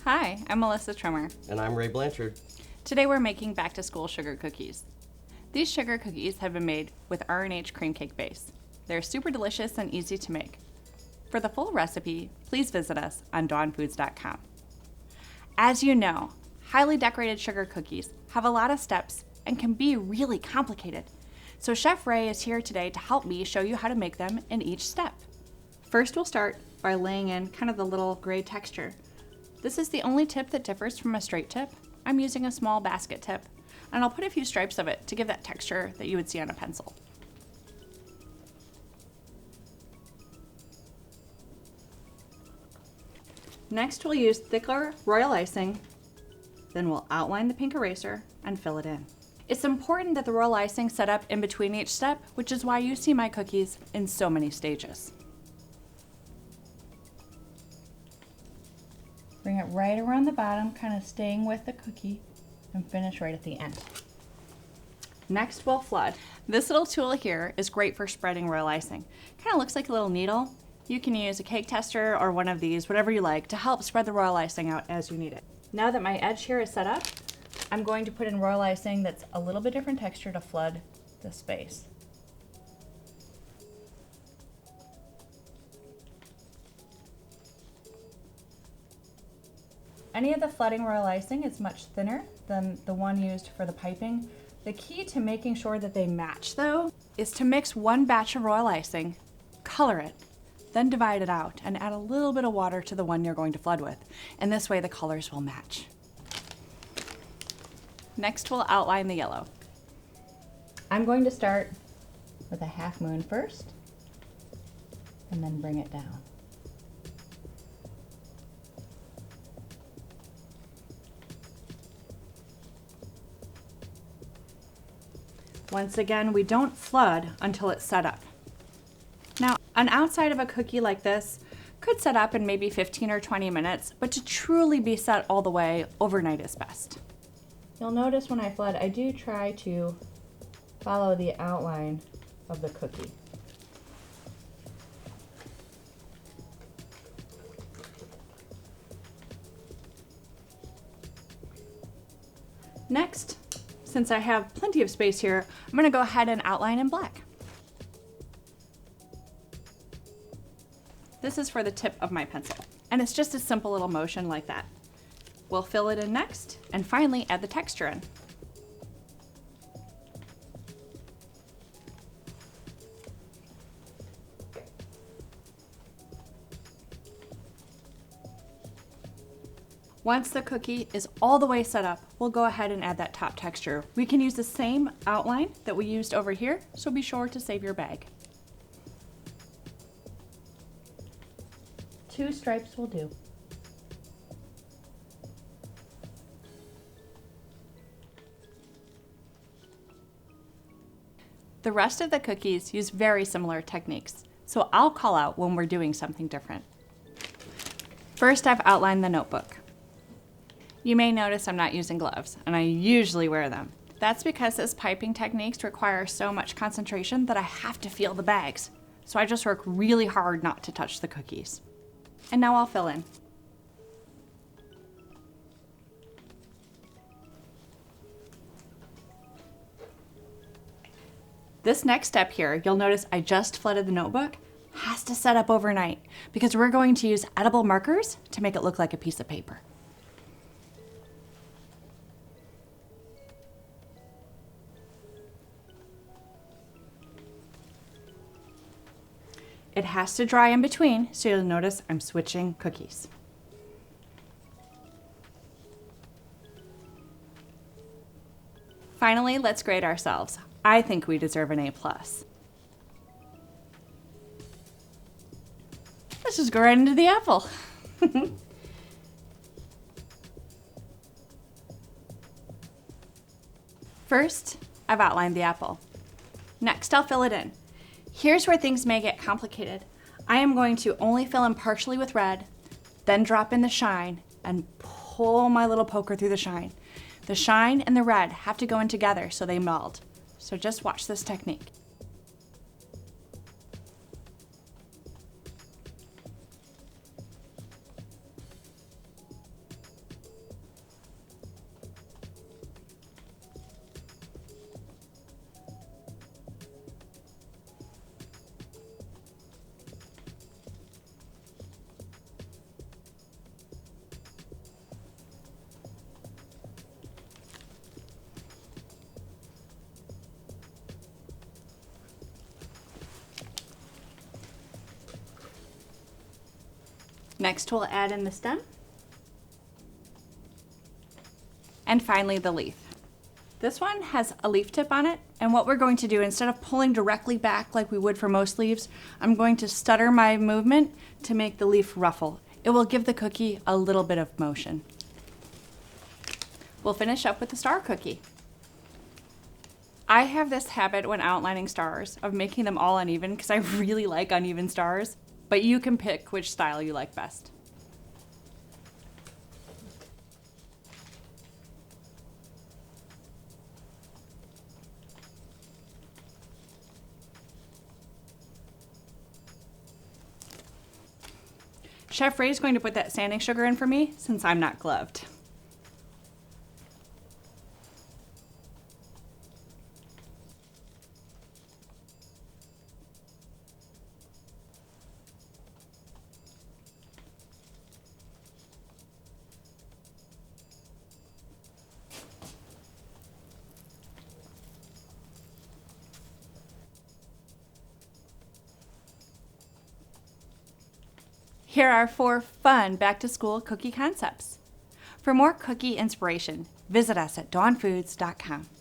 Hi, I'm Melissa Trimmer. And I'm Ray Blanchard. Today we're making back-to-school sugar cookies. These sugar cookies have been made with R&H cream cake base. They're super delicious and easy to make. For the full recipe, please visit us on dawnfoods.com. As you know, highly decorated sugar cookies have a lot of steps and can be really complicated. So Chef Ray is here today to help me show you how to make them in each step. First, we'll start by laying in kind of the little gray texture. This is the only tip that differs from a straight tip. I'm using a small basket tip, and I'll put a few stripes of it to give that texture that you would see on a pencil. Next, we'll use thicker royal icing, then we'll outline the pink eraser and fill it in. It's important that the royal icing set up in between each step, which is why you see my cookies in so many stages. Bring it right around the bottom, kind of staying with the cookie, and finish right at the end. Next, we'll flood. This little tool here is great for spreading royal icing. Kind of looks like a little needle. You can use a cake tester or one of these, whatever you like, to help spread the royal icing out as you need it. Now that my edge here is set up, I'm going to put in royal icing that's a little bit different texture to flood the space. Any of the flooding royal icing is much thinner than the one used for the piping. The key to making sure that they match, though, is to mix one batch of royal icing, color it, then divide it out and add a little bit of water to the one you're going to flood with. And this way the colors will match. Next, we'll outline the yellow. I'm going to start with a half moon first, and then bring it down. Once again, we don't flood until it's set up. Now, an outside of a cookie like this could set up in maybe 15 or 20 minutes, but to truly be set all the way, overnight is best. You'll notice when I flood, I do try to follow the outline of the cookie. Next, since I have plenty of space here, I'm going to go ahead and outline in black. This is for the tip of my pencil, and it's just a simple little motion like that. We'll fill it in next, and finally add the texture in. Once the cookie is all the way set up, we'll go ahead and add that top texture. We can use the same outline that we used over here, so be sure to save your bag. 2 stripes will do. The rest of the cookies use very similar techniques, so I'll call out when we're doing something different. First, I've outlined the notebook. You may notice I'm not using gloves, and I usually wear them. That's because this piping techniques require so much concentration that I have to feel the bags, so I just work really hard not to touch the cookies. And now I'll fill in. This next step here, you'll notice I just flooded the notebook, has to set up overnight because we're going to use edible markers to make it look like a piece of paper. It has to dry in between, so you'll notice I'm switching cookies. Finally, let's grade ourselves. I think we deserve an A+. Let's just go right into the apple. First, I've outlined the apple. Next, I'll fill it in. Here's where things may get complicated. I am going to only fill in partially with red, then drop in the shine and pull my little poker through the shine. The shine and the red have to go in together so they meld. So just watch this technique. Next, we'll add in the stem. And finally, the leaf. This one has a leaf tip on it, and what we're going to do, instead of pulling directly back like we would for most leaves, I'm going to stutter my movement to make the leaf ruffle. It will give the cookie a little bit of motion. We'll finish up with the star cookie. I have this habit when outlining stars of making them all uneven because I really like uneven stars, but you can pick which style you like best. Chef Ray is going to put that sanding sugar in for me since I'm not gloved. Here are 4 fun back-to-school cookie concepts. For more cookie inspiration, visit us at dawnfoods.com.